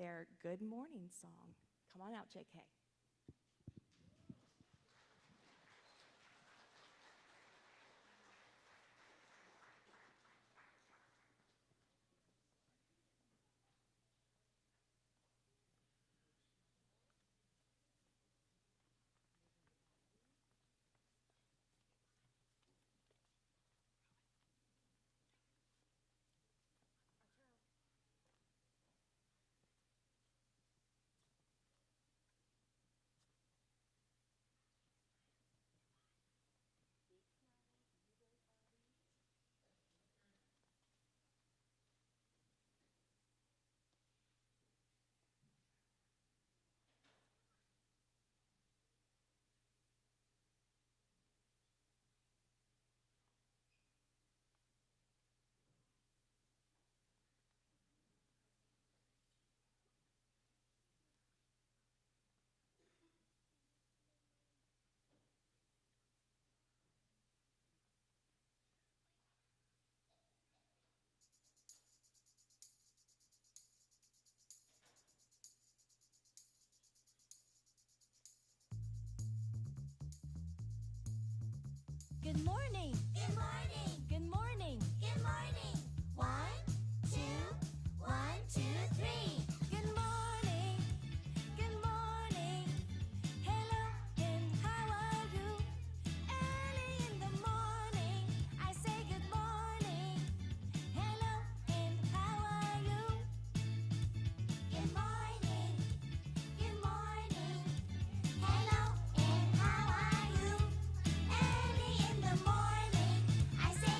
their Good Morning song. Come on out, JK. Good morning. Good morning. Good morning. Good morning. 1, 2, 1, 2, 3. Good morning. Good morning. Hello and how are you? Early in the morning, I say good morning. Hello and how are you? Good morning. Good morning. Hello and how are you? Early in the morning, I say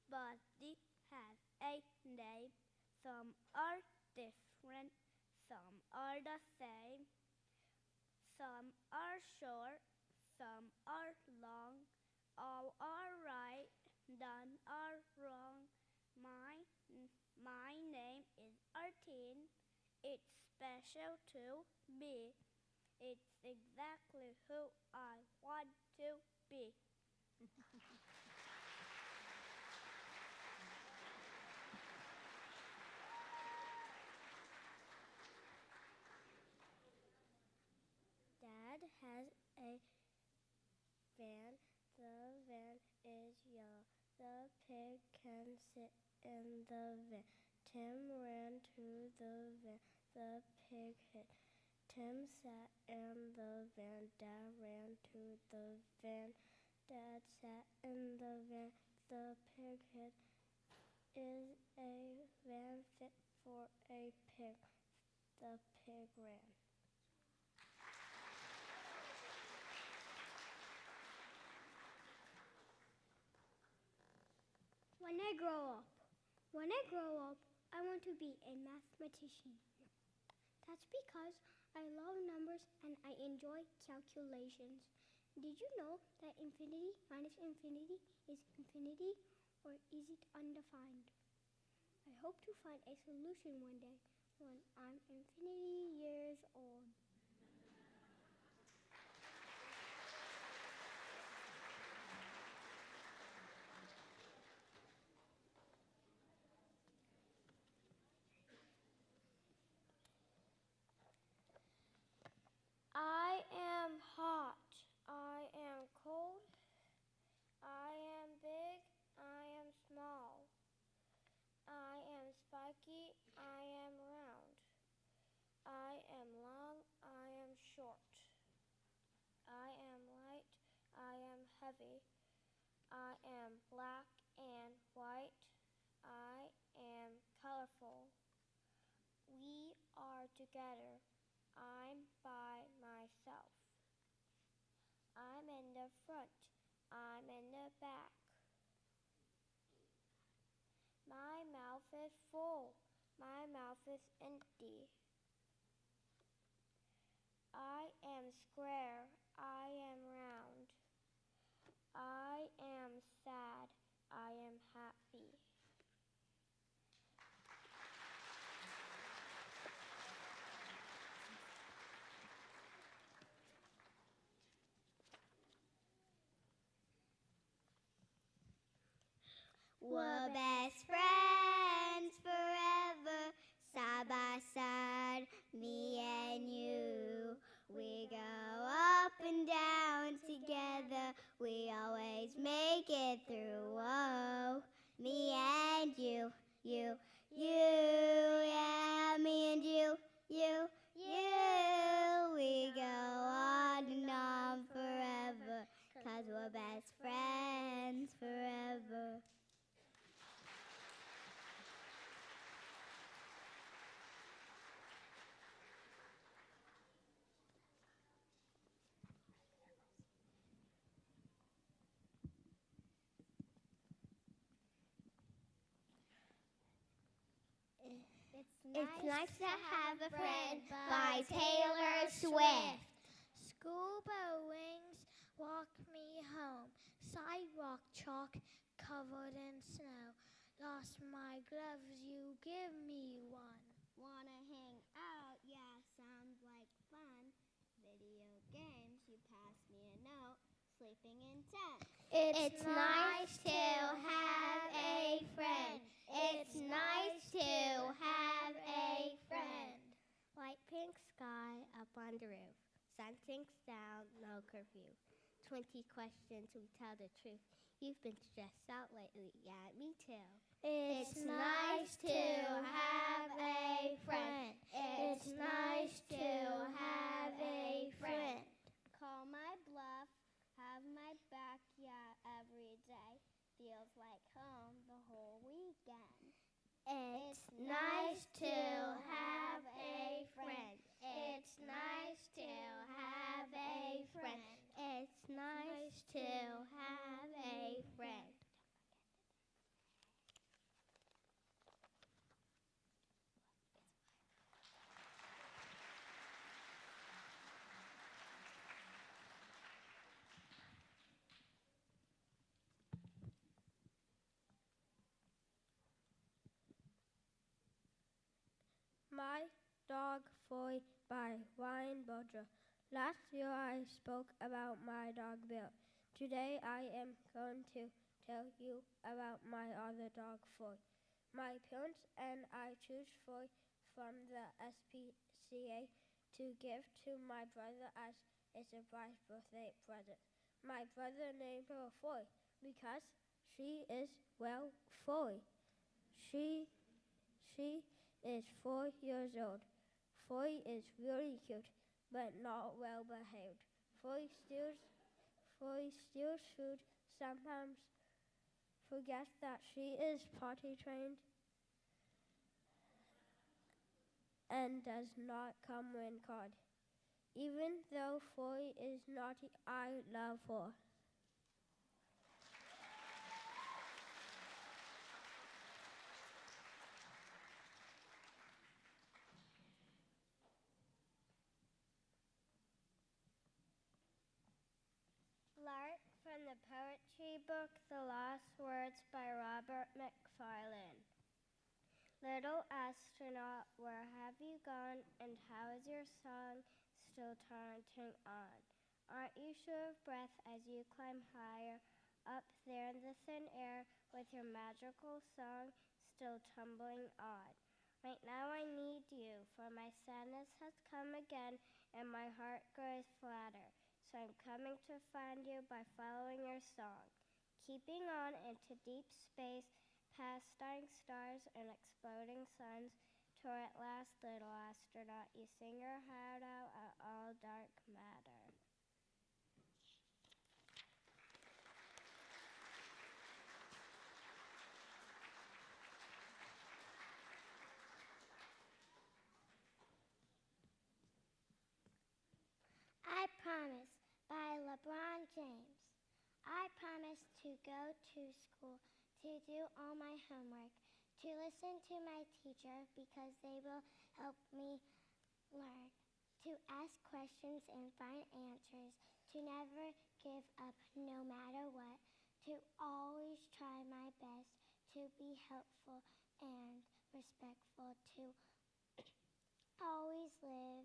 Body has a name. Some are different, some are the same. Some are short, some are long. All are right, none are wrong. My name is Artine. It's special to me. It's exactly who I want to be. Dad has a van. The van is yellow. The pig can sit in the van. Tim ran to the van. The pig hit. Tim sat in the van. Dad ran to the van. Dad sat in the van. The pig hit. Is a van fit for a pig? The pig ran. When I grow up, I want to be a mathematician. That's because I love numbers and I enjoy calculations. Did you know that infinity minus infinity is infinity, or is it undefined? I hope to find a solution one day when I'm infinity years old. I am hot. I am cold. I am big. I am small. I am spiky. I am round. I am long. I am short. I am light. I am heavy. I am black and white. I am colorful. We are together. I'm by myself. I'm in the front. I'm in the back. My mouth is full. My mouth is empty. I am square. I am round. I am sad. I am happy. We're best friends forever, side by side, me and you. We go up and down together, we always make it through. Whoa, me and you, you, yeah, me and you, you. We go on and on forever, 'cause we're best friends forever. It's nice to have a friend by Taylor Swift. School bell rings, walk me home. Sidewalk chalk covered in snow. Lost my gloves, you give me one. Wanna hang out? Yeah, sounds like fun. Video games, you pass me a note. Sleeping in tent. It's nice to have a friend. It's nice to have a friend. Light pink sky up on the roof. Sun sinks down, no curfew. 20 questions, we tell the truth. You've been stressed out lately, yeah, me too. It's nice to have a friend. It's nice to have a friend. Call my bluff, have my back, yeah, every day. Feels like home the whole weekend. It's nice to have a friend. It's nice to have a friend. It's nice to have a friend. My Dog Foy by Ryan Bodger. Last year I spoke about my dog Bill. Today I am going to tell you about my other dog Foy. My parents and I choose Foy from the SPCA to give to my brother as a surprise birthday present. My brother named her Foy because she is, well, Foy. She is 4 years old. Foy is really cute, but not well behaved. Foy steals food, sometimes forgets that she is potty trained, and does not come when called. Even though Foy is naughty, I love her. Lark from the poetry book The Lost Words by Robert McFarlane. Little astronaut, where have you gone, and how is your song still taunting on? Aren't you sure of breath as you climb higher, up there in the thin air, with your magical song still tumbling on? Right now I need you, for my sadness has come again, and my heart grows flatter. So I'm coming to find you by following your song, keeping on into deep space, past dying stars and exploding suns, till at last, little astronaut, you sing your heart out at all dark matter. I Promise by LeBron James. I promise to go to school, to do all my homework, to listen to my teacher because they will help me learn, to ask questions and find answers, to never give up no matter what, to always try my best, to be helpful and respectful, to always live,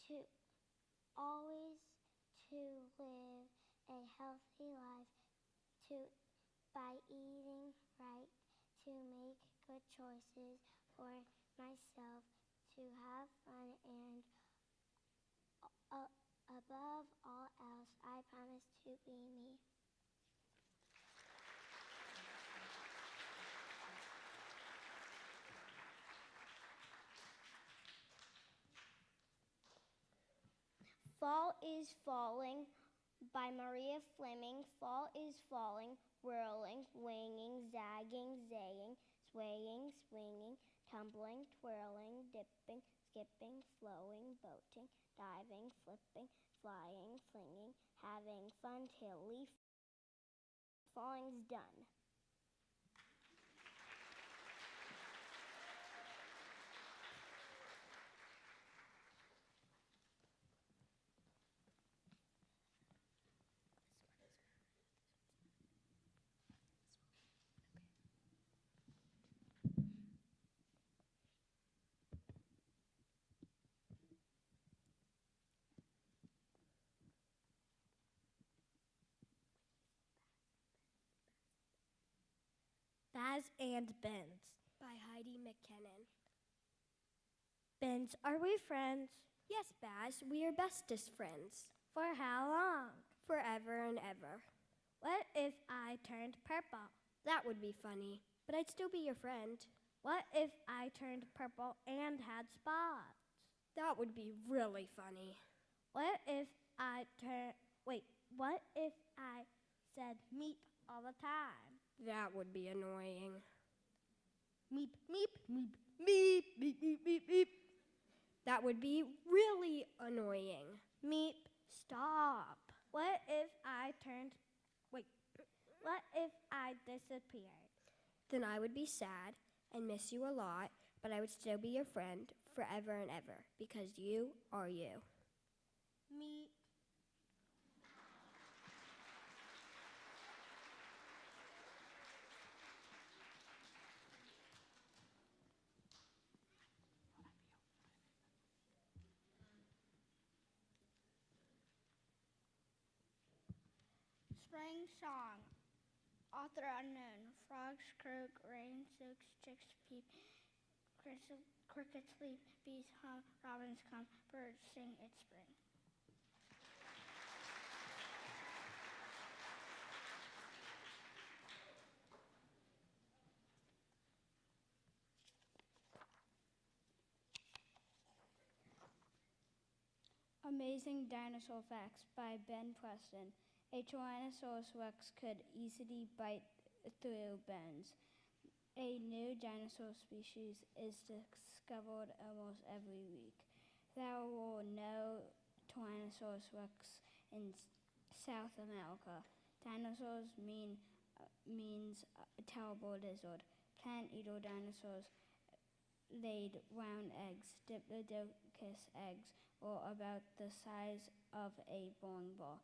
to always to live a healthy life, to by eating right, to make good choices for myself, to have fun, and above all else, I promise to be me. Fall is Falling by Maria Fleming. Fall is falling, whirling, winging, zagging, zaying, swaying, swinging, tumbling, twirling, dipping, skipping, flowing, boating, diving, flipping, flying, flinging, having fun till leaf falling's done. Baz and Benz by Heidi McKinnon. Benz, are we friends? Yes, Baz, we are bestest friends. For how long? Forever and ever. What if I turned purple? That would be funny, but I'd still be your friend. What if I turned purple and had spots? That would be really funny. What if I what if I said meep all the time? That would be annoying. Meep, meep, meep, meep, meep, meep, meep, meep. That would be really annoying. Meep, stop. What if I disappeared? Then I would be sad and miss you a lot, but I would still be your friend forever and ever because you are you. Meep. Spring song. Author unknown. Frogs croak, rain soaks, chicks peep, crickets leap, bees hum, robins come, birds sing, it's spring. Amazing Dinosaur Facts by Ben Preston. A Tyrannosaurus rex could easily bite through bones. A new dinosaur species is discovered almost every week. There were no Tyrannosaurus rex in South America. Dinosaurs means a terrible lizard. Plant-eater dinosaurs laid round eggs. Diplodocus eggs were about the size of a bowling ball.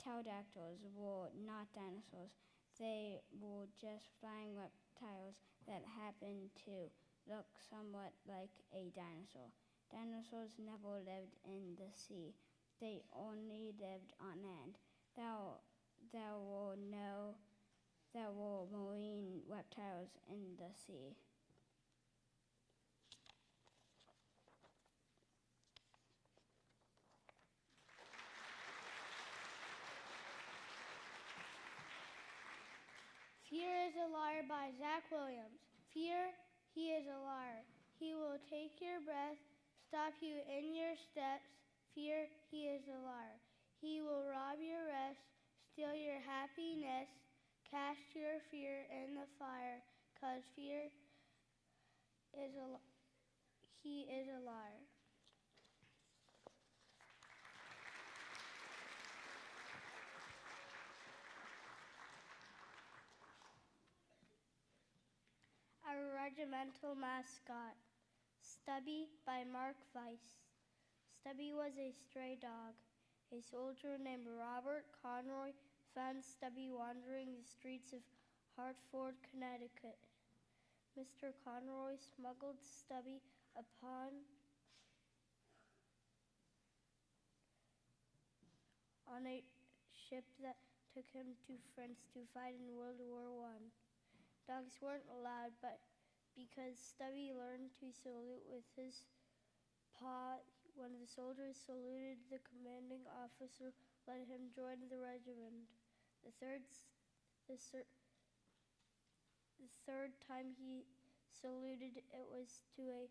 Pterodactyls were not dinosaurs. They were just flying reptiles that happened to look somewhat like a dinosaur. Dinosaurs never lived in the sea. They only lived on land. There were marine reptiles in the sea. Fear is a Liar by Zach Williams. Fear, he is a liar. He will take your breath, stop you in your steps. Fear, he is a liar. He will rob your rest, steal your happiness, cast your fear in the fire, 'cause fear he is a liar. Our regimental mascot, Stubby by Mark Weiss. Stubby was a stray dog. A soldier named Robert Conroy found Stubby wandering the streets of Hartford, Connecticut. Mr. Conroy smuggled Stubby on a ship that took him to France to fight in World War I. Dogs weren't allowed, but because Stubby learned to salute with his paw, when the soldiers saluted, the commanding officer let him join the regiment. The third time he saluted, it was to a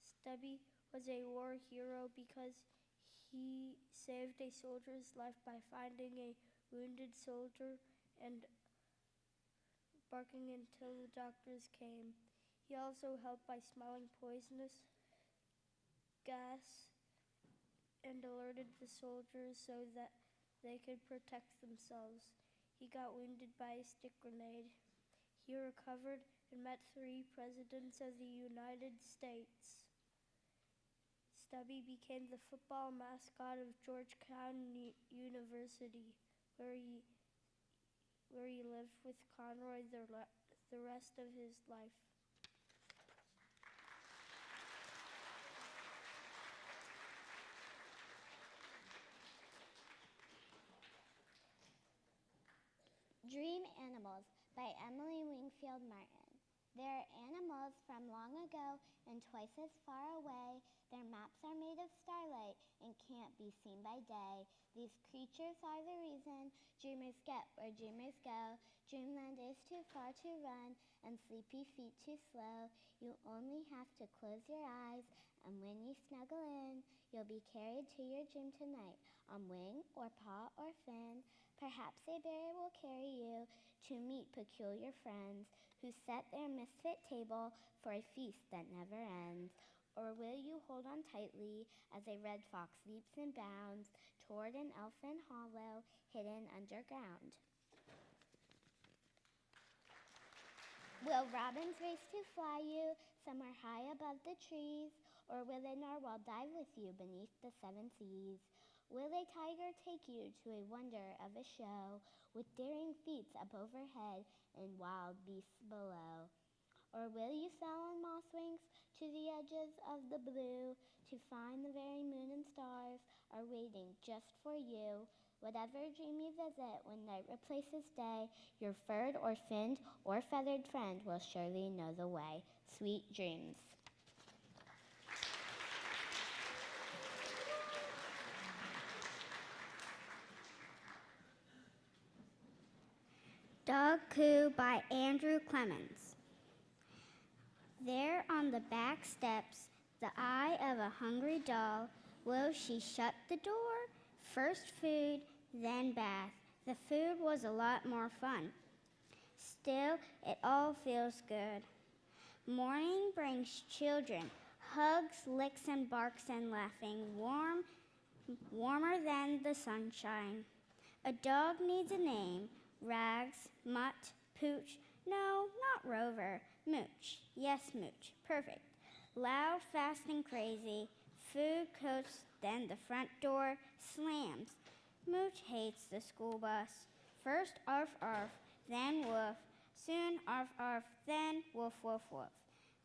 Stubby was a war hero because he saved a soldier's life by finding a wounded soldier and barking until the doctors came. He also helped by smelling poisonous gas and alerted the soldiers so that they could protect themselves. He got wounded by a stick grenade. He recovered and met 3 presidents of the United States. Stubby became the football mascot of Georgetown University, where he lived with Conroy the rest of his life. Dream Animals by Emily Wingfield Martin. There are animals from long ago and twice as far away. Their maps are made of starlight and can't be seen by day. These creatures are the reason dreamers get where dreamers go. Dreamland is too far to run and sleepy feet too slow. You only have to close your eyes, and when you snuggle in, you'll be carried to your dream tonight on wing or paw or fin. Perhaps a berry will carry you to meet peculiar friends who set their misfit table for a feast that never ends. Or will you hold on tightly as a red fox leaps and bounds toward an elfin hollow hidden underground? Will robins race to fly you somewhere high above the trees? Or will a narwhal dive with you beneath the 7 seas? Will a tiger take you to a wonder of a show with daring feats up overhead and wild beasts below? Or will you sail on moss wings to the edges of the blue to find the very moon and stars are waiting just for you? Whatever dream you visit when night replaces day, your furred or finned or feathered friend will surely know the way. Sweet dreams. Dog Coo by Andrew Clemens. There on the back steps, the eye of a hungry doll, will she shut the door? First food, then bath. The food was a lot more fun. Still, it all feels good. Morning brings children, hugs, licks, and barks and laughing, warmer than the sunshine. A dog needs a name, Rags, Mutt, Pooch, no, not Rover, Mooch, yes, Mooch, perfect. Loud, fast, and crazy, food coats, then the front door slams. Mooch hates the school bus. First arf arf, then woof, soon arf arf, then woof woof woof.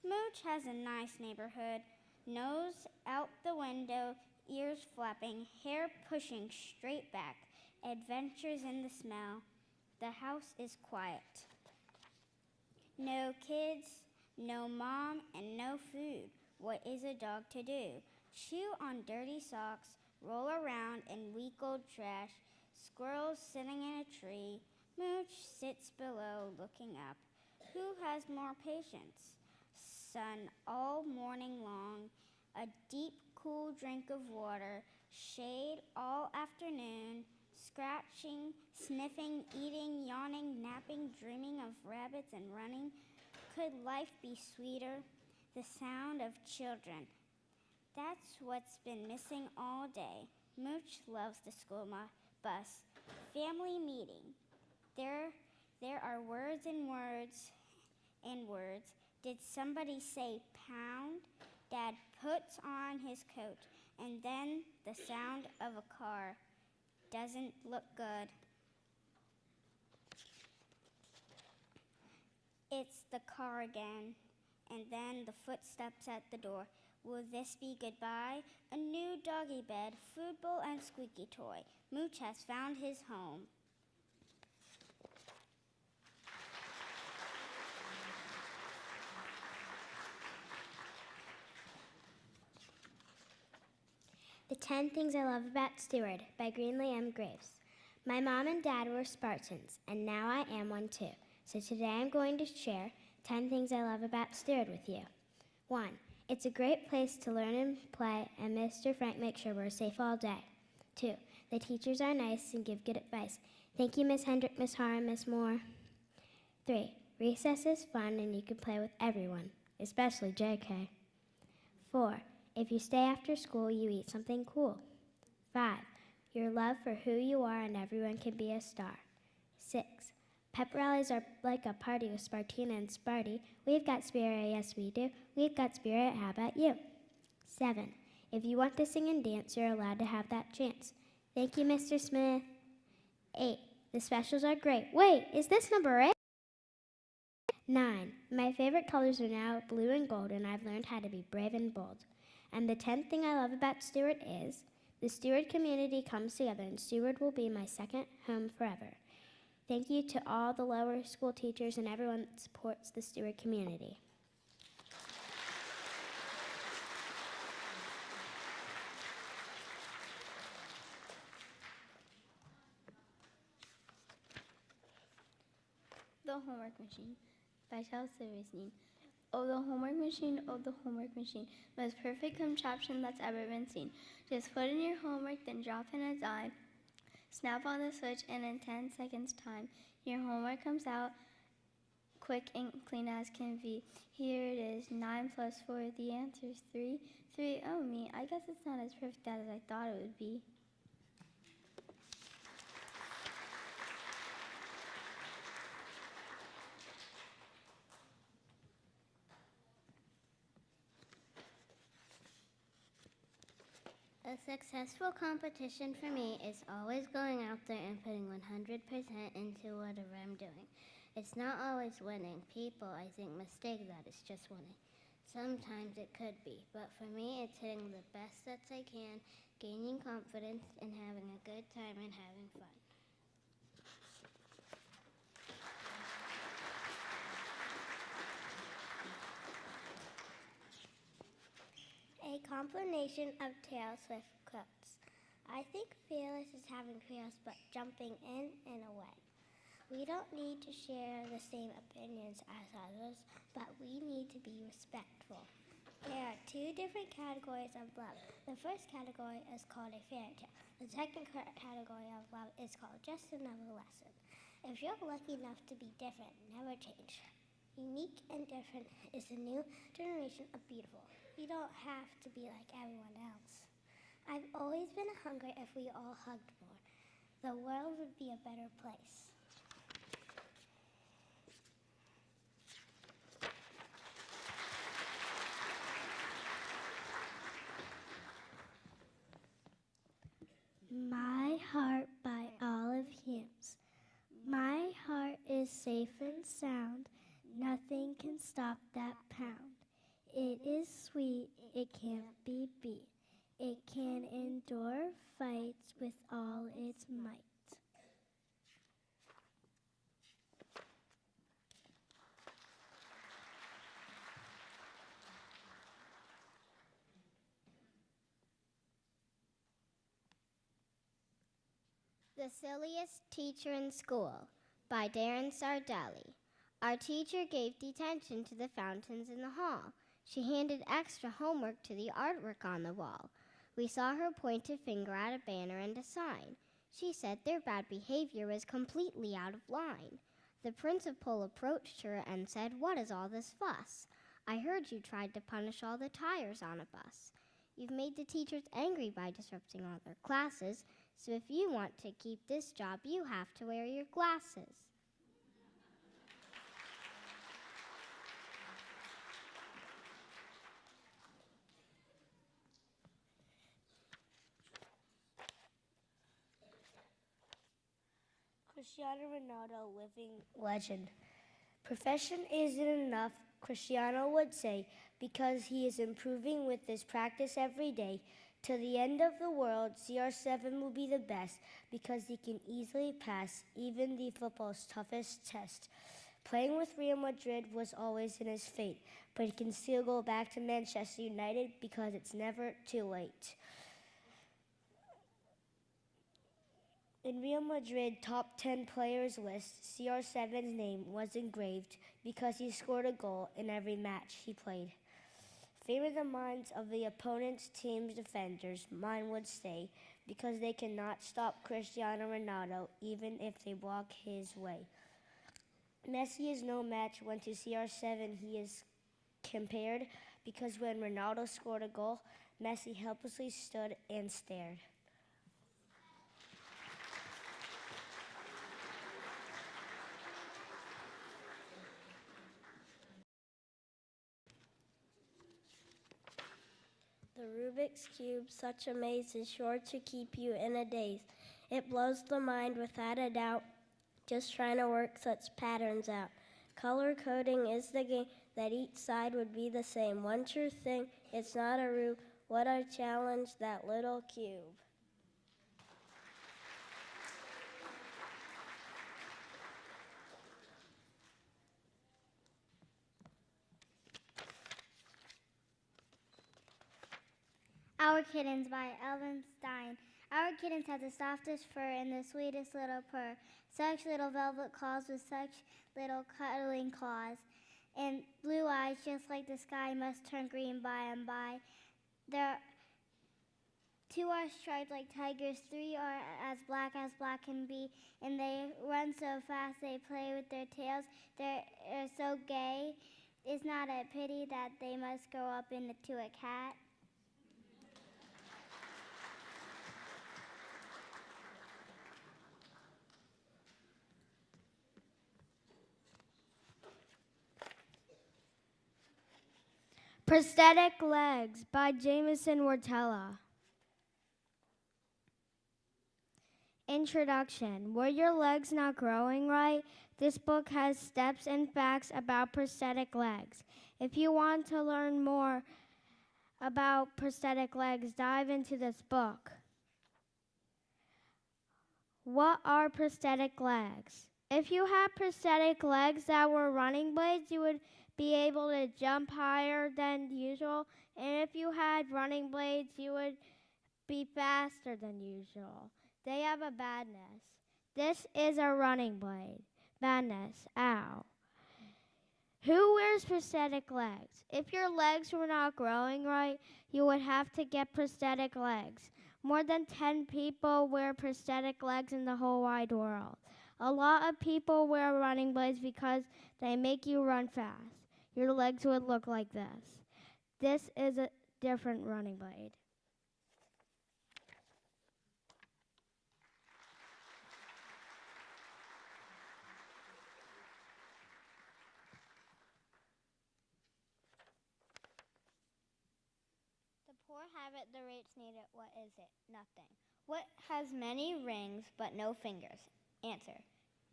Mooch has a nice neighborhood, nose out the window, ears flapping, hair pushing straight back, adventures in the smell. The house is quiet. No kids, no mom, and no food. What is a dog to do? Chew on dirty socks, roll around in week old trash, squirrels sitting in a tree. Mooch sits below looking up. Who has more patience? Sun all morning long, a deep, cool drink of water, shade all afternoon, scratching, sniffing, eating, yawning, napping, dreaming of rabbits and running. Could life be sweeter? The sound of children. That's what's been missing all day. Mooch loves the school bus. Family meeting. There are words and words and words. Did somebody say pound? Dad puts on his coat, and then the sound of a car. Doesn't look good. It's the car again, and then the footsteps at the door. Will this be goodbye? A new doggy bed, food bowl, and squeaky toy. Mooch has found his home. The 10 Things I Love About Steward by Greenlee M. Graves. My mom and dad were Spartans, and now I am one too. So today I'm going to share 10 things I love about Steward with you. 1. It's a great place to learn and play, and Mr. Frank makes sure we're safe all day. 2. The teachers are nice and give good advice. Thank you, Miss Hendrick, Miss Hara, Miss Moore. 3. Recess is fun, and you can play with everyone, especially JK. 4. If you stay after school, you eat something cool. 5. Your love for who you are and everyone can be a star. 6. Pep rallies are like a party with Spartina and Sparty. We've got spirit, yes we do. We've got spirit, how about you? 7. If you want to sing and dance, you're allowed to have that chance. Thank you, Mr. Smith. 8. The specials are great. Wait, is this number 8? 9. My favorite colors are now blue and gold, and I've learned how to be brave and bold. And the 10th thing I love about Steward is the Steward community comes together, and Steward will be my second home forever. Thank you to all the lower school teachers and everyone that supports the Steward community. The Homework Machine by Charles Silverstein. Oh, the homework machine, oh, the homework machine, most perfect contraption that's ever been seen. Just put in your homework, then drop in a dime. Snap on the switch, and in 10 seconds time, your homework comes out quick and clean as can be. Here it is, 9 plus 4, the answer's 3. 3, oh me, I guess it's not as perfect as I thought it would be. A successful competition for me is always going out there and putting 100% into whatever I'm doing. It's not always winning. People, I think, mistake that it's just winning. Sometimes it could be, but for me, it's hitting the best sets I can, gaining confidence, and having a good time and having fun. A combination of Taylor Swift quotes. I think Fearless is having fears but jumping in and away. We don't need to share the same opinions as others, but we need to be respectful. There are two different categories of love. The first category is called a fairy tale. The second category of love is called just another lesson. If you're lucky enough to be different, never change. Unique and different is the new generation of beautiful. You don't have to be like everyone else. I've always been hungry if we all hugged more. The world would be a better place. My Heart by Olive Hymns. My heart is safe and sound. Nothing can stop that pound. It is sweet, it can't be beat. It can endure fights with all its might. The Silliest Teacher in School by Darren Sardelli. Our teacher gave detention to the fountains in the hall. She handed extra homework to the artwork on the wall. We saw her point a finger at a banner and a sign. She said their bad behavior was completely out of line. The principal approached her and said, "What is all this fuss? I heard you tried to punish all the tires on a bus. You've made the teachers angry by disrupting all their classes, so if you want to keep this job, you have to wear your glasses." Cristiano Ronaldo, living legend. Profession isn't enough, Cristiano would say, because he is improving with his practice every day. To the end of the world, CR7 will be the best because he can easily pass even the football's toughest test. Playing with Real Madrid was always in his fate, but he can still go back to Manchester United because it's never too late. In Real Madrid top 10 players list, CR7's name was engraved because he scored a goal in every match he played. Fame in the minds of the opponent's team's defenders, mine would stay, because they cannot stop Cristiano Ronaldo even if they block his way. Messi is no match when to CR7 he is compared, because when Ronaldo scored a goal, Messi helplessly stood and stared. The Rubik's Cube, such a maze, is sure to keep you in a daze. It blows the mind without a doubt, just trying to work such patterns out. Color coding is the game that each side would be the same. One true thing, it's not a rube. What a challenge, that little cube. Our Kittens by Elvin Stein. Our kittens have the softest fur and the sweetest little purr. Such little velvet claws with such little cuddling claws. And blue eyes just like the sky must turn green by and by. Two are striped like tigers, three are as black can be, and they run so fast they play with their tails. They're so gay. It's not a pity that they must grow up into a cat. Prosthetic Legs by Jameson Wartella. Introduction. Were your legs not growing right? This book has steps and facts about prosthetic legs. If you want to learn more about prosthetic legs, dive into this book. What are prosthetic legs? If you had prosthetic legs that were running blades, you would be able to jump higher than usual. And if you had running blades, you would be faster than usual. They have a badness. This is a running blade. Badness. Ow. Who wears prosthetic legs? If your legs were not growing right, you would have to get prosthetic legs. More than 10 people wear prosthetic legs in the whole wide world. A lot of people wear running blades because they make you run fast. Your legs would look like this. This is a different running blade. The poor have it, the rich need it. What is it? Nothing. What has many rings but no fingers? Answer.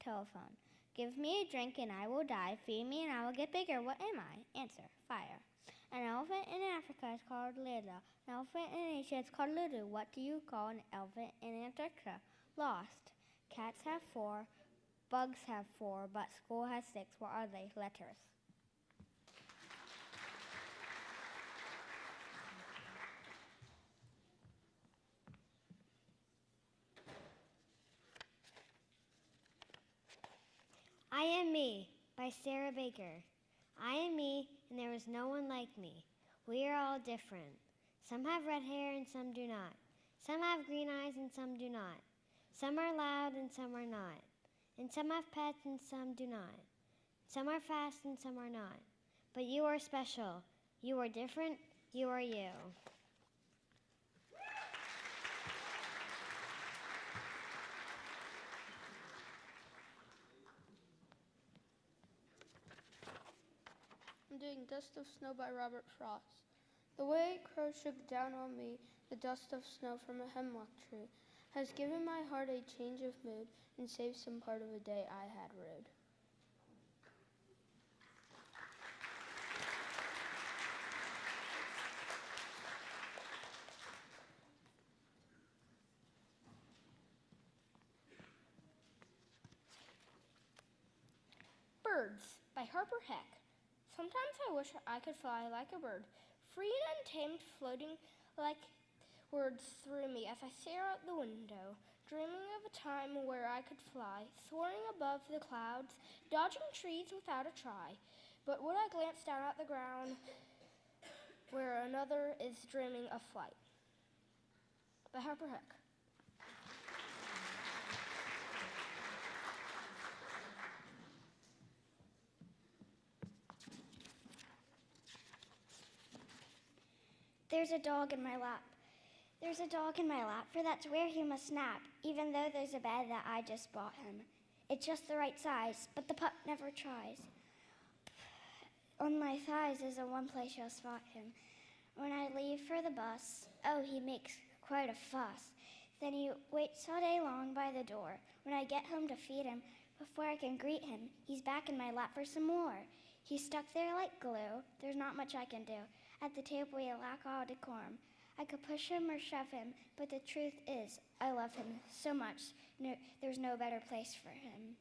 Telephone. Give me a drink and I will die. Feed me and I will get bigger. What am I? Answer. Fire. An elephant in Africa is called Lila. An elephant in Asia is called Lulu. What do you call an elephant in Antarctica? Lost. Cats have 4. Bugs have 4. But school has 6. What are they? Letters. I Am Me by Sarah Baker. I am me, and there is no one like me. We are all different. Some have red hair and some do not. Some have green eyes and some do not. Some are loud and some are not. And some have pets and some do not. Some are fast and some are not. But you are special. You are different. You are you. I'm doing Dust of Snow by Robert Frost. The way a crow shook down on me, the dust of snow from a hemlock tree, has given my heart a change of mood and saved some part of a day I had rude. Birds by Harper Heck. Sometimes I wish I could fly like a bird, free and untamed, floating like words through me as I stare out the window, dreaming of a time where I could fly, soaring above the clouds, dodging trees without a try. But would I glance down at the ground where another is dreaming of flight? By Harper Heck. There's a dog in my lap. There's a dog in my lap, for that's where he must nap, even though there's a bed that I just bought him. It's just the right size, but the pup never tries. On my thighs is the one place you'll spot him. When I leave for the bus, oh, he makes quite a fuss. Then he waits all day long by the door. When I get home to feed him, before I can greet him, he's back in my lap for some more. He's stuck there like glue. There's not much I can do. At the table we lack all decorum. I could push him or shove him, but the truth is, I love him so much, there's no better place for him.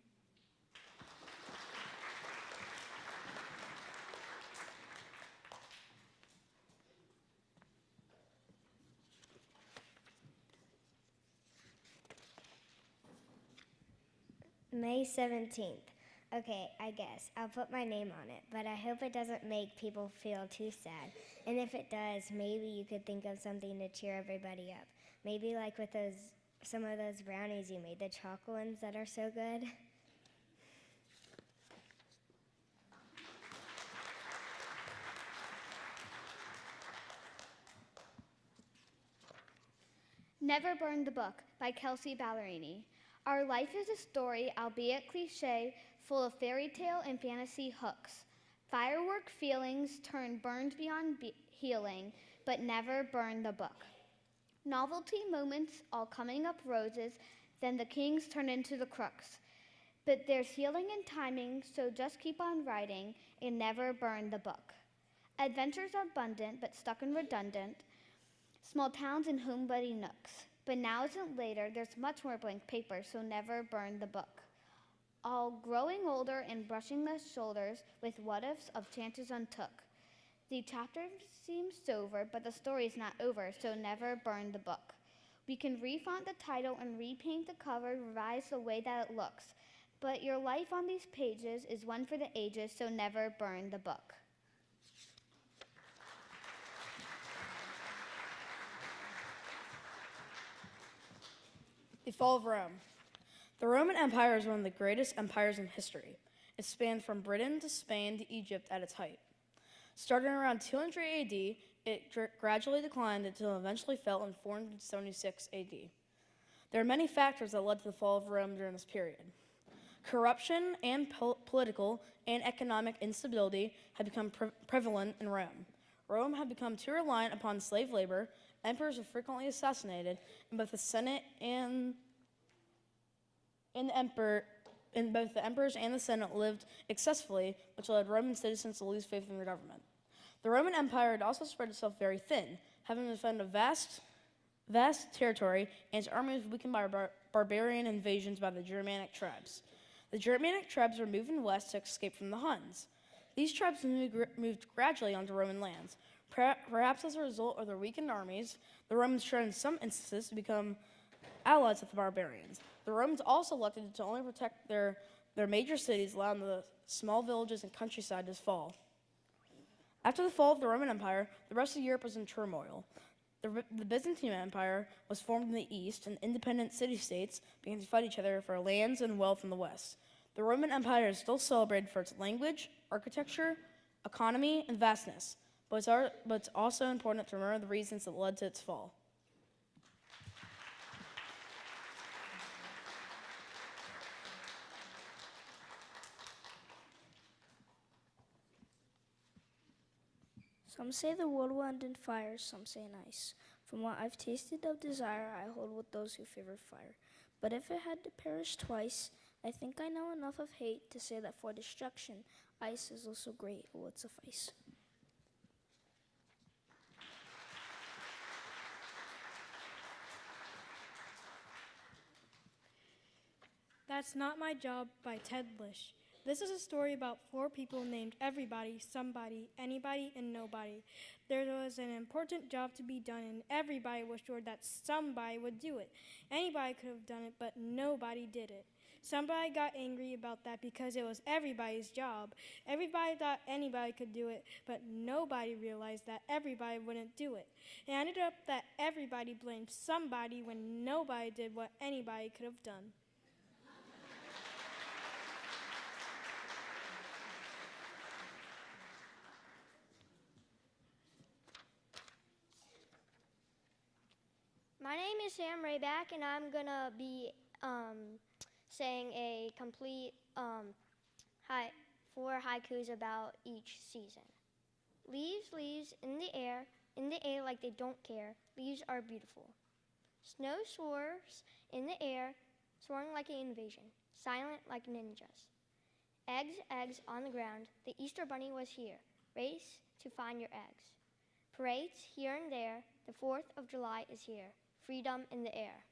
May 17th. Okay, I guess. I'll put my name on it, but I hope it doesn't make people feel too sad. And if it does, maybe you could think of something to cheer everybody up. Maybe like with some of those brownies you made, the chocolate ones that are so good. Never Burn the Book by Kelsey Ballerini. Our life is a story, albeit cliche, full of fairy tale and fantasy hooks. Firework feelings turn burned beyond healing, but never burn the book. Novelty moments all coming up roses, Then the kings turn into the crooks. But there's healing and timing, so just keep on writing and never burn the book. Adventures are abundant, but stuck and redundant. Small towns and homebody nooks. But now isn't later, there's much more blank paper, so never burn the book. All growing older and brushing the shoulders with what-ifs of chances untook. The chapter seems over, but the story's not over, so never burn the book. We can refont the title and repaint the cover, revise the way that it looks. But your life on these pages is one for the ages, so never burn the book. The fall of Rome. The Roman Empire is one of the greatest empires in history. It spanned from Britain to Spain to Egypt at its height. Starting around 200 AD, it gradually declined until it eventually fell in 476 AD. There are many factors that led to the fall of Rome during this period. Corruption and political and economic instability had become prevalent in Rome. Rome had become too reliant upon slave labor, emperors were frequently assassinated, and both the Senate and both the emperors and the Senate lived excessively, which led Roman citizens to lose faith in their government. The Roman Empire had also spread itself very thin, having to defend a vast territory, and its army was weakened by barbarian invasions by the Germanic tribes. The Germanic tribes were moving west to escape from the Huns. These tribes moved gradually onto Roman lands. Perhaps as a result of their weakened armies, the Romans tried in some instances to become allies with the barbarians. The Romans also elected to only protect their major cities, allowing the small villages and countryside to fall. After the fall of the Roman Empire, the rest of Europe was in turmoil. The Byzantine Empire was formed in the east, and independent city-states began to fight each other for lands and wealth in the west. The Roman Empire is still celebrated for its language, architecture, economy, and vastness, but it's also important to remember the reasons that led to its fall. Some say the world will end in fire, some say in ice. From what I've tasted of desire, I hold with those who favor fire. But if it had to perish twice, I think I know enough of hate to say that for destruction, ice is also great, it would suffice. That's Not My Job by Ted Lish. This is a story about four people named everybody, somebody, anybody, and nobody. There was an important job to be done, and everybody was sure that somebody would do it. Anybody could have done it, but nobody did it. Somebody got angry about that because it was everybody's job. Everybody thought anybody could do it, but nobody realized that everybody wouldn't do it. It ended up that everybody blamed somebody when nobody did what anybody could have done. My name is Sam Rayback, and I'm going to be saying a complete 4 haikus about each season. Leaves, leaves, in the air like they don't care. Leaves are beautiful. Snow soars in the air, soaring like an invasion, silent like ninjas. Eggs, eggs on the ground. The Easter Bunny was here. Race to find your eggs. Parades here and there. The 4th of July is here. Freedom in the air.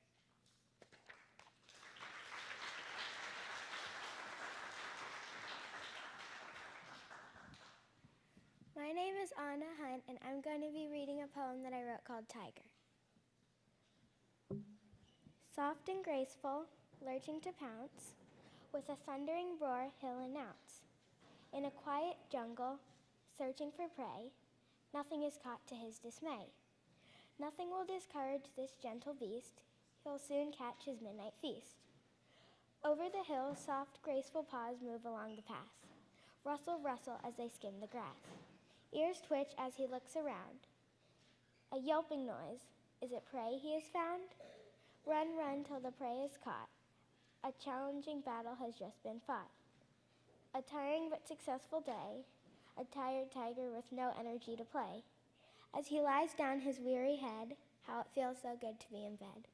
My name is Anna Hunt, and I'm going to be reading a poem that I wrote called Tiger. Soft and graceful, lurching to pounce, with a thundering roar he'll announce. In a quiet jungle, searching for prey, nothing is caught to his dismay. Nothing will discourage this gentle beast, he'll soon catch his midnight feast. Over the hills, soft, graceful paws move along the path. Rustle, rustle as they skim the grass. Ears twitch as he looks around. A yelping noise. Is it prey he has found? Run, run till the prey is caught. A challenging battle has just been fought. A tiring but successful day. A tired tiger with no energy to play. As he lies down his weary head, how it feels so good to be in bed.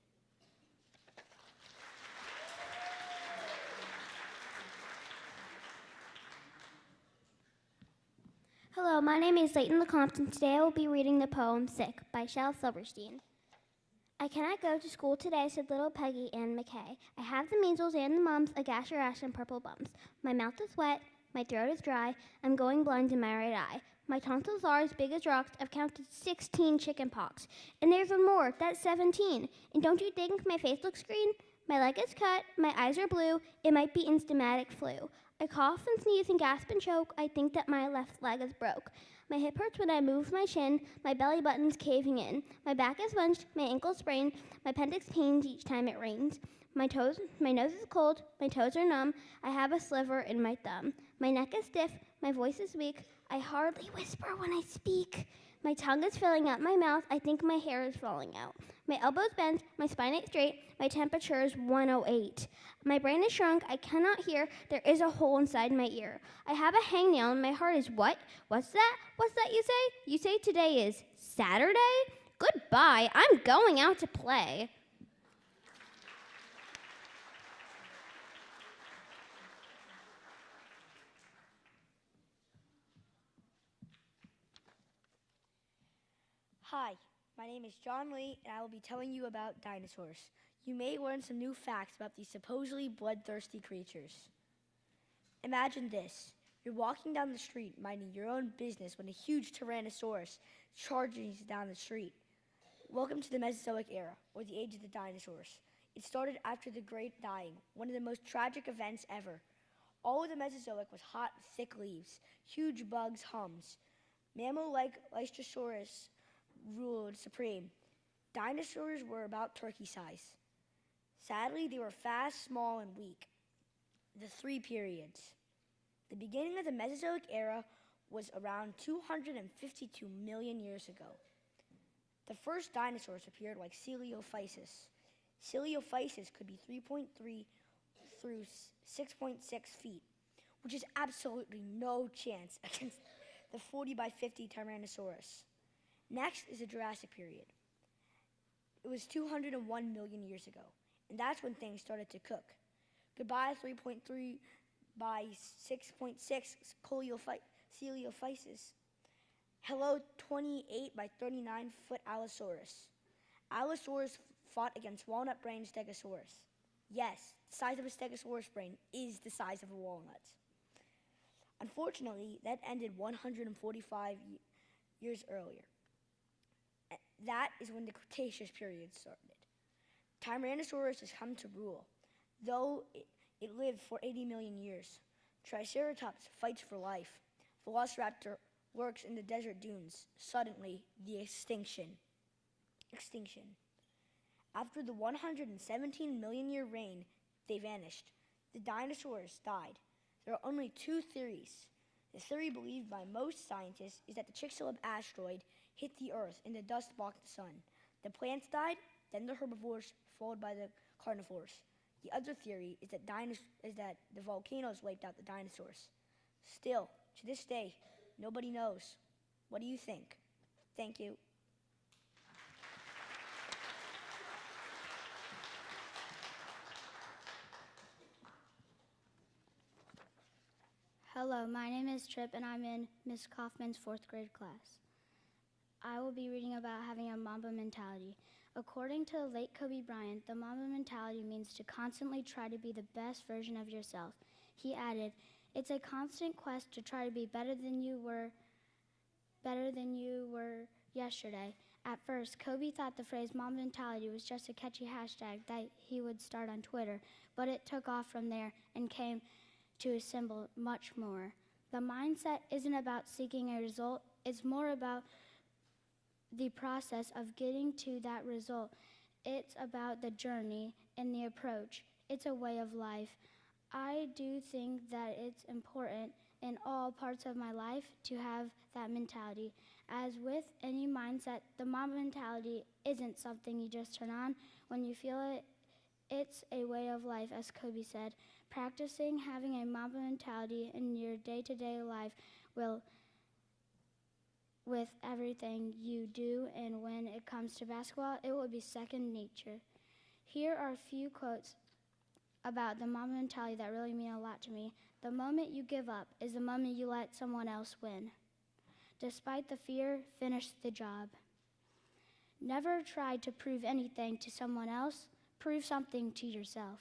Hello, my name is Leighton LeCompte, and today I will be reading the poem Sick by Shel Silverstein. I cannot go to school today, said little Peggy Ann McKay. I have the measles and the mumps, a gash or rash and purple bumps. My mouth is wet, my throat is dry, I'm going blind in my right eye. My tonsils are as big as rocks, I've counted 16 chicken pox. And there's one more, that's 17. And don't you think my face looks green? My leg is cut, my eyes are blue, it might be Thematic flu. I cough and sneeze and gasp and choke, I think that my left leg is broke. My hip hurts when I move my shin, my belly button's caving in. My back is bunched, my ankle's sprained, my appendix pains each time it rains. My nose is cold, my toes are numb, I have a sliver in my thumb. My neck is stiff, my voice is weak, I hardly whisper when I speak. My tongue is filling up my mouth, I think my hair is falling out. My elbows bent, my spine ain't straight, my temperature is 108. My brain is shrunk, I cannot hear, there is a hole inside my ear. I have a hangnail and my heart is what? What's that? What's that you say? You say today is Saturday? Goodbye, I'm going out to play. Hi, my name is John Lee, and I will be telling you about dinosaurs. You may learn some new facts about these supposedly bloodthirsty creatures. Imagine this. You're walking down the street, minding your own business, when a huge Tyrannosaurus charges down the street. Welcome to the Mesozoic era, or the age of the dinosaurs. It started after the Great Dying, one of the most tragic events ever. All of the Mesozoic was hot, thick leaves, huge bugs, hums. Mammal-like Lycosaurus ruled supreme. Dinosaurs were about turkey size. Sadly, they were fast, small, and weak. The three periods. The beginning of the Mesozoic era was around 252 million years ago. The first dinosaurs appeared like Coelophysis. Coelophysis could be 3.3 through 6.6 feet, which is absolutely no chance against the 40 by 50 Tyrannosaurus. Next is the Jurassic period. It was 201 million years ago, and that's when things started to cook. Goodbye 3.3 by 6.6 Coelophysis. Hello 28 by 39 foot Allosaurus. Allosaurus fought against walnut-brained Stegosaurus. Yes, the size of a Stegosaurus brain is the size of a walnut. Unfortunately, that ended 145 years earlier. That is when the Cretaceous period started. Tyrannosaurus has come to rule, though it lived for 80 million years. Triceratops fights for life. Velociraptor lurks in the desert dunes. Suddenly, the extinction. After the 117 million year reign, they vanished. The dinosaurs died. There are only two theories. The theory believed by most scientists is that the Chicxulub asteroid hit the Earth and the dust blocked the sun. The plants died, then the herbivores, followed by the carnivores. The other theory is that the volcanoes wiped out the dinosaurs. Still, to this day, nobody knows. What do you think? Thank you. Hello, my name is Tripp, and I'm in Miss Kaufman's 4th grade class. I will be reading about having a Mamba mentality. According to the late Kobe Bryant, the Mamba mentality means to constantly try to be the best version of yourself. He added, "It's a constant quest to try to be better than you were yesterday." At first, Kobe thought the phrase Mamba mentality was just a catchy hashtag that he would start on Twitter, but it took off from there and came to a symbol much more. The mindset isn't about seeking a result, it's more about the process of getting to that result. It's about the journey and the approach. It's a way of life. I do think that it's important in all parts of my life to have that mentality. As with any mindset, the Mamba mentality isn't something you just turn on when you feel it. It's a way of life, as Kobe said. Practicing having a Mamba mentality in your day-to-day life will, with everything you do, and when it comes to basketball, it will be second nature. Here are a few quotes about the Mamba mentality that really mean a lot to me. The moment you give up is the moment you let someone else win. Despite the fear, finish the job. Never try to prove anything to someone else, prove something to yourself.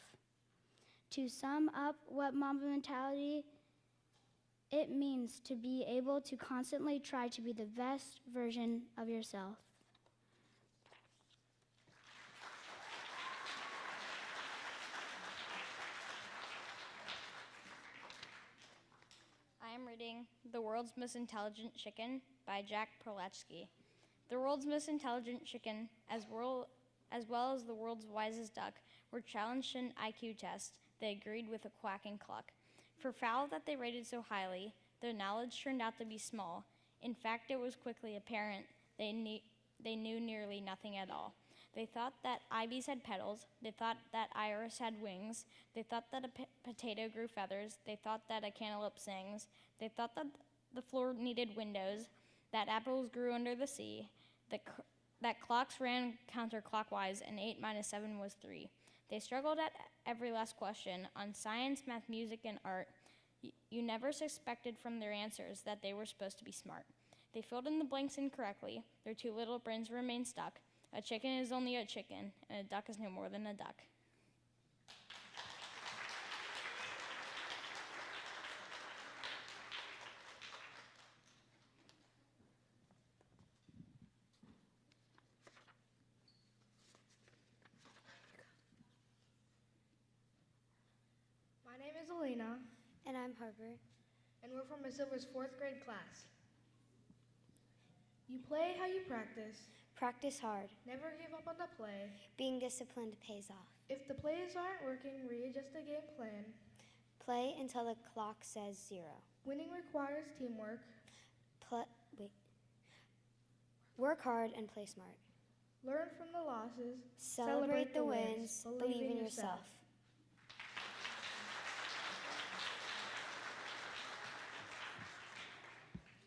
To sum up what Mamba mentality, it means to be able to constantly try to be the best version of yourself. I am reading The World's Most Intelligent Chicken by Jack Perletsky. The world's most intelligent chicken, as well as the world's wisest duck, were challenged in an IQ test. They agreed with a quacking cluck. For fowl that they rated so highly, their knowledge turned out to be small. In fact, it was quickly apparent they knew nearly nothing at all. They thought that ibis had petals. They thought that iris had wings. They thought that a potato grew feathers. They thought that a cantaloupe sings. They thought that the floor needed windows, that apples grew under the sea, that clocks ran counterclockwise, and 8 minus 7 was 3. They struggled at every last question on science, math, music, and art. You never suspected from their answers that they were supposed to be smart. They filled in the blanks incorrectly. Their two little brains remained stuck. A chicken is only a chicken, and a duck is no more than a duck. My name is Elena, And I'm Harper. and we're from Miss Silver's 4th grade class. You play how you practice. Practice hard. Never give up on the play. Being disciplined pays off. If the plays aren't working, readjust the game plan. Play until the clock says 0. Winning requires teamwork. Work hard and play smart. Learn from the losses. Celebrate the wins. Believe in yourself.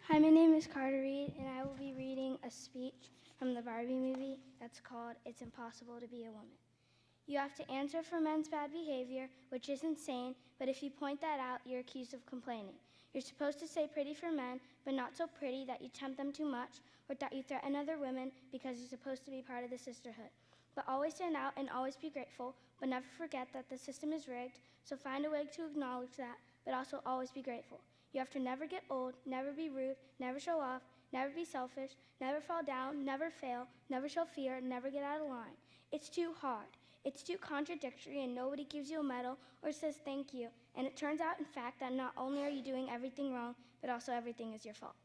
Hi, my name is Carter Reed, and I will be reading a speech from the Barbie movie that's called It's Impossible to Be a Woman. You have to answer for men's bad behavior, which is insane, but if you point that out, you're accused of complaining. You're supposed to say pretty for men, but not so pretty that you tempt them too much or that you threaten other women because you're supposed to be part of the sisterhood. But always stand out and always be grateful, but never forget that the system is rigged, so find a way to acknowledge that, but also always be grateful. You have to never get old, never be rude, never show off, never be selfish, never fall down, never fail, never show fear, never get out of line. It's too hard. It's too contradictory, and nobody gives you a medal or says thank you. And it turns out, in fact, that not only are you doing everything wrong, but also everything is your fault.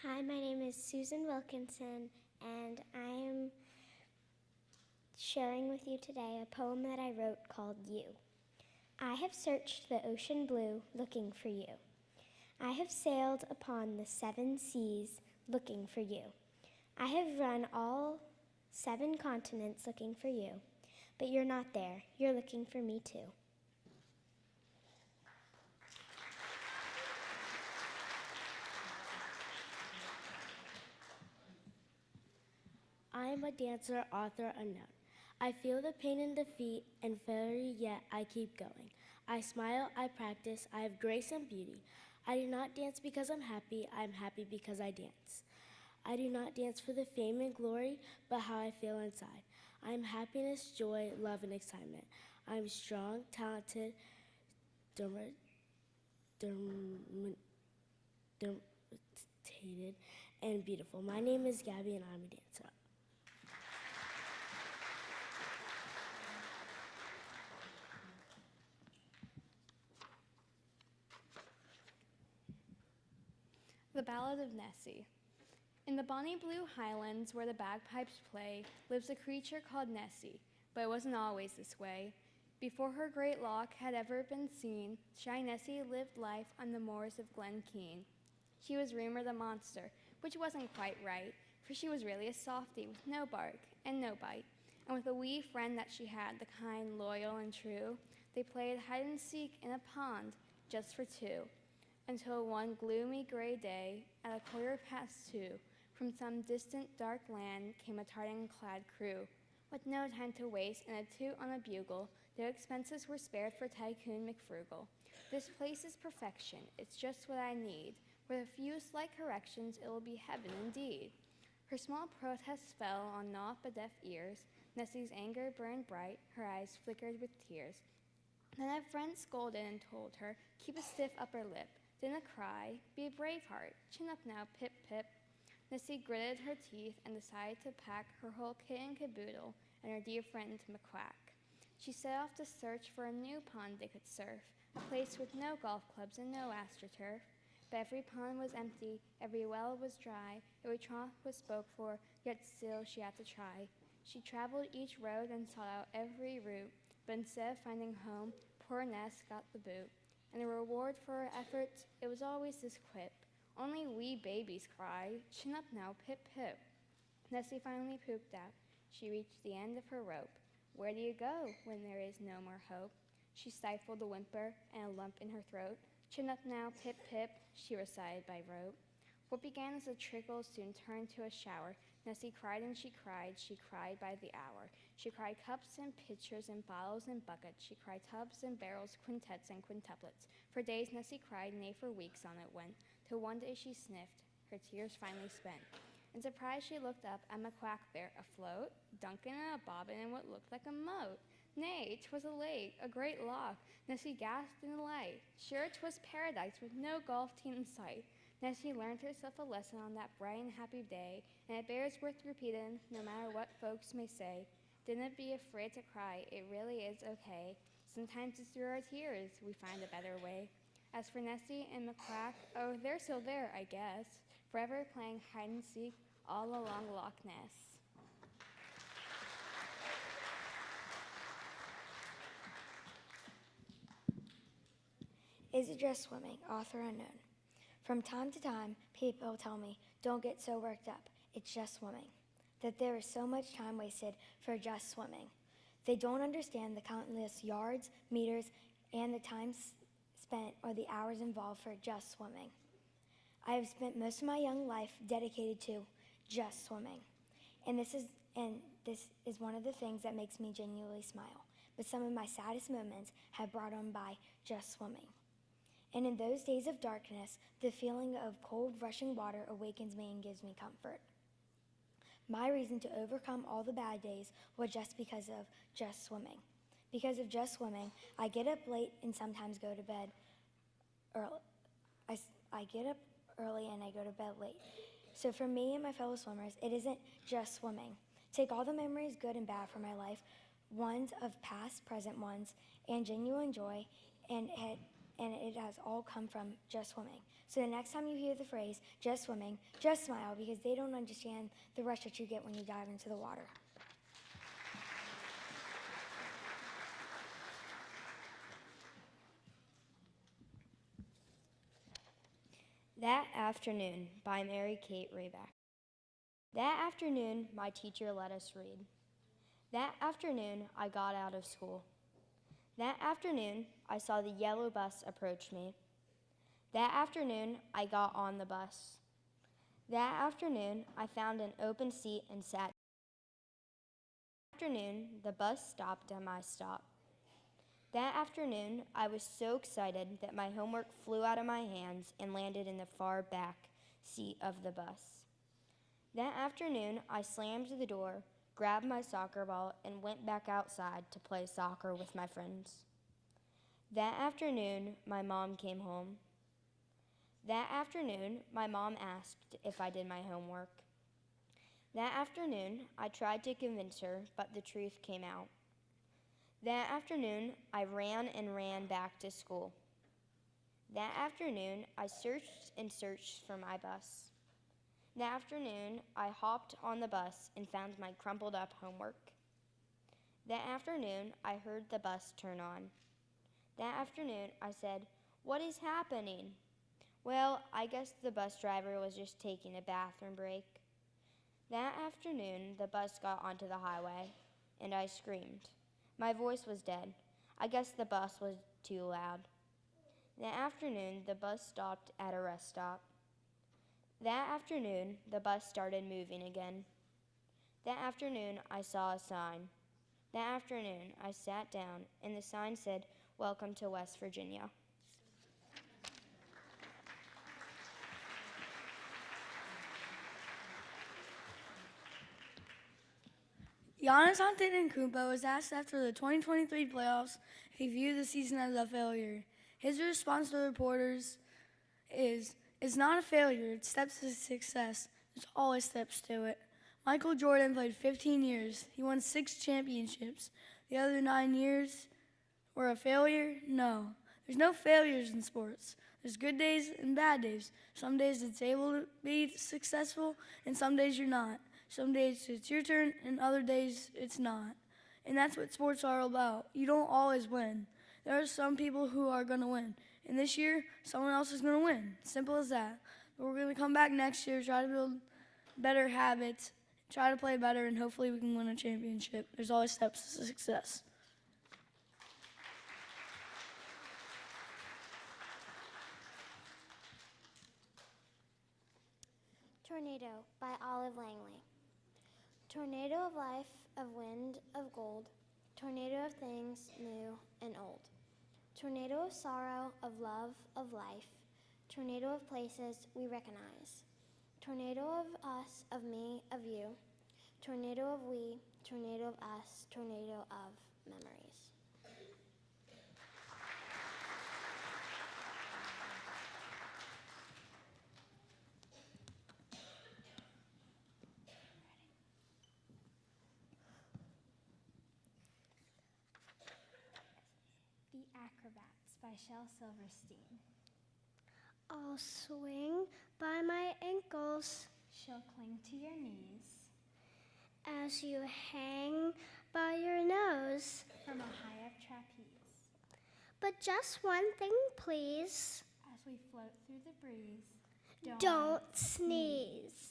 Hi, my name is Susan Wilkinson, and I am sharing with you today a poem that I wrote called You. I have searched the ocean blue looking for you. I have sailed upon the 7 seas looking for you. I have run all 7 continents looking for you, but you're not there. You're looking for me too. I am a dancer, author, unknown. I feel the pain and defeat and failure, yet I keep going. I smile, I practice, I have grace and beauty. I do not dance because I'm happy happy because I dance. I do not dance for the fame and glory, but how I feel inside. I am happiness, joy, love, and excitement. I am strong, talented, and beautiful. My name is Gabby, and I'm a dancer. The Ballad of Nessie. In the bonny blue highlands where the bagpipes play lives a creature called Nessie, but it wasn't always this way. Before her great lock had ever been seen, shy Nessie lived life on the moors of Glen Keene. She was rumored a monster, which wasn't quite right, for she was really a softie with no bark and no bite. And with a wee friend that she had, the kind, loyal, and true, they played hide and seek in a pond just for two. Until one gloomy gray day, at 2:15, From some distant dark land came a tartan-clad crew. With no time to waste and a toot on a bugle, their expenses were spared for Tycoon McFrugal. This place is perfection, it's just what I need. With a few slight corrections, it will be heaven indeed. Her small protests fell on naught but deaf ears. Nessie's anger burned bright, her eyes flickered with tears. Then a friend scolded and told her, keep a stiff upper lip, dinna cry, be a brave heart, chin up now, pip pip. Nessie gritted her teeth and decided to pack her whole kit and caboodle and her dear friend McQuack. She set off to search for a new pond they could surf, a place with no golf clubs and no astroturf. But every pond was empty, every well was dry, every trough was spoke for, yet still she had to try. She traveled each road and sought out every route, but instead of finding home, poor Ness got the boot. And the reward for her efforts, it was always this quip. Only wee babies cry, chin up now, pip pip. Nessie finally pooped out. She reached the end of her rope. Where do you go when there is no more hope? She stifled a whimper and a lump in her throat. Chin up now, pip pip, she recited by rote. What began as a trickle soon turned to a shower. Nessie cried and she cried by the hour. She cried cups and pitchers and bottles and buckets. She cried tubs and barrels, quintets and quintuplets. For days Nessie cried, nay for weeks on it went, till one day she sniffed, her tears finally spent. In surprise she looked up at McQuack there, afloat, Duncan and a bobbin in what looked like a moat. Nay, 'twas a lake, a great loch. Nessie gasped in delight. Sure 'twas paradise with no golf team in sight. Nessie learned herself a lesson on that bright and happy day, and it bears worth repeating, no matter what folks may say. Dinna be afraid to cry, it really is okay. Sometimes it's through our tears we find a better way. As for Nessie and McQuack, oh, they're still there, I guess, forever playing hide and seek all along Loch Ness. Is it just swimming? Author unknown. From time to time, people tell me, don't get so worked up. It's just swimming. That there is so much time wasted for just swimming. They don't understand the countless yards, meters, and the time spent or the hours involved for just swimming. I have spent most of my young life dedicated to just swimming. And this is one of the things that makes me genuinely smile. But some of my saddest moments have brought on by just swimming. And in those days of darkness, the feeling of cold rushing water awakens me and gives me comfort. My reason to overcome all the bad days was just because of just swimming. Because of just swimming, I get up late and sometimes go to bed early. I get up early and I go to bed late. So for me and my fellow swimmers, it isn't just swimming. Take all the memories, good and bad, from my life, ones of past, present ones, and genuine joy, and it has all come from just swimming. So the next time you hear the phrase, just swimming, just smile, because they don't understand the rush that you get when you dive into the water. That Afternoon by Mary Kate Rayback. That afternoon, my teacher let us read. That afternoon, I got out of school. That afternoon, I saw the yellow bus approach me. That afternoon, I got on the bus. That afternoon, I found an open seat and sat. That afternoon, the bus stopped at my stop. That afternoon, I was so excited that my homework flew out of my hands and landed in the far back seat of the bus. That afternoon, I slammed the door, grabbed my soccer ball, and went back outside to play soccer with my friends. That afternoon, my mom came home. That afternoon, my mom asked if I did my homework. That afternoon, I tried to convince her, but the truth came out. That afternoon, I ran and ran back to school. That afternoon, I searched and searched for my bus. That afternoon, I hopped on the bus and found my crumpled up homework. That afternoon, I heard the bus turn on. That afternoon, I said, "What is happening?" Well, I guess the bus driver was just taking a bathroom break. That afternoon, the bus got onto the highway, and I screamed. My voice was dead. I guess the bus was too loud. That afternoon, the bus stopped at a rest stop. That afternoon, the bus started moving again. That afternoon, I saw a sign. That afternoon, I sat down, and the sign said, "Welcome to West Virginia." Giannis Antetokounmpo was asked after the 2023 playoffs if he viewed the season as a failure. His response to the reporters is, "It's not a failure, it's steps to success. There's always steps to it." Michael Jordan played 15 years. He won 6 championships. The other 9 years were a failure? No. There's no failures in sports. There's good days and bad days. Some days it's able to be successful, and some days you're not. Some days it's your turn, and other days it's not. And that's what sports are about. You don't always win. There are some people who are going to win. And this year, someone else is going to win. Simple as that. But we're going to come back next year, try to build better habits, try to play better, and hopefully we can win a championship. There's always steps to success. Tornado by Olive Langley. Tornado of life, of wind, of gold, tornado of things new and old. Tornado of sorrow, of love, of life, tornado of places we recognize. Tornado of us, of me, of you, tornado of we, tornado of us, tornado of memories. The Acrobats by Shel Silverstein. I'll swing by my ankles She'll cling to your knees as you hang by your nose. from a high up trapeze. But just one thing, please. As we float through the breeze, Don't sneeze.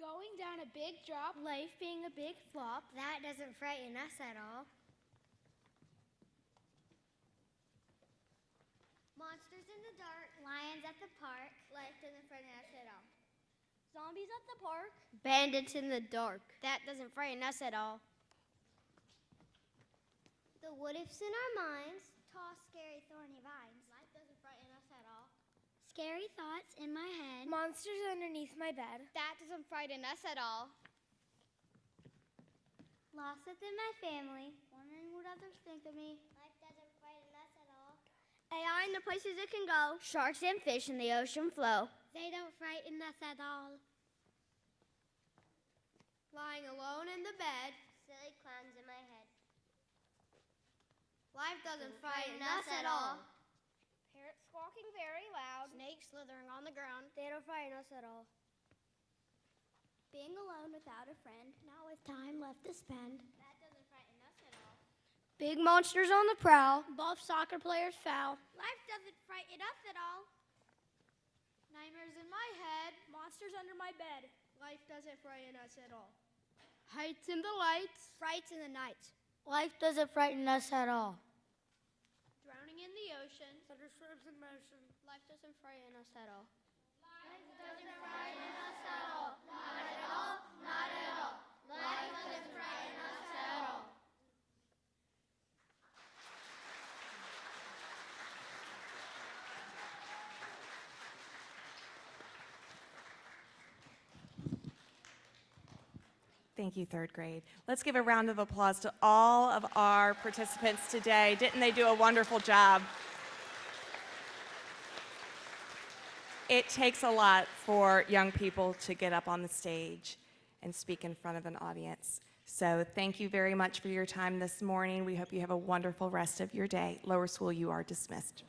Going down a big drop, life being a big flop. That doesn't frighten us at all. Monsters in the dark, lions at the park. Life doesn't frighten us at all. Zombies at the park. Bandits in the dark. That doesn't frighten us at all. The what ifs in our minds. Tall, scary, thorny vines. Life doesn't frighten us at all. Scary thoughts in my head. Monsters underneath my bed. That doesn't frighten us at all. Lost within my family, wondering what others think of me. Life doesn't frighten us at all. AI in the places it can go. Sharks and fish in the ocean flow. They don't frighten us at all. Lying alone in the bed. Silly clowns in my head. Life doesn't frighten us at all. Parrots squawking very loud. Snakes slithering on the ground. They don't frighten us at all. Being alone without a friend, not with time left to spend. That doesn't frighten us at all. Big monsters on the prowl. Both soccer players foul. Life doesn't frighten us at all. Nightmares in my head. Monsters under my bed. Life doesn't frighten us at all. Heights in the lights. Frights in the night. Life doesn't frighten us at all. Drowning in the ocean. Thunderstorms in motion. Life doesn't frighten us at all. Life doesn't frighten us at all. Not at all. Not at all. Life doesn't frighten us at all. Thank you, third grade. Let's give a round of applause to all of our participants today. Didn't they do a wonderful job? it takes a lot for young people to get up on the stage and speak in front of an audience. So thank you very much for your time this morning. We hope you have a wonderful rest of your day. Lower School, you are dismissed.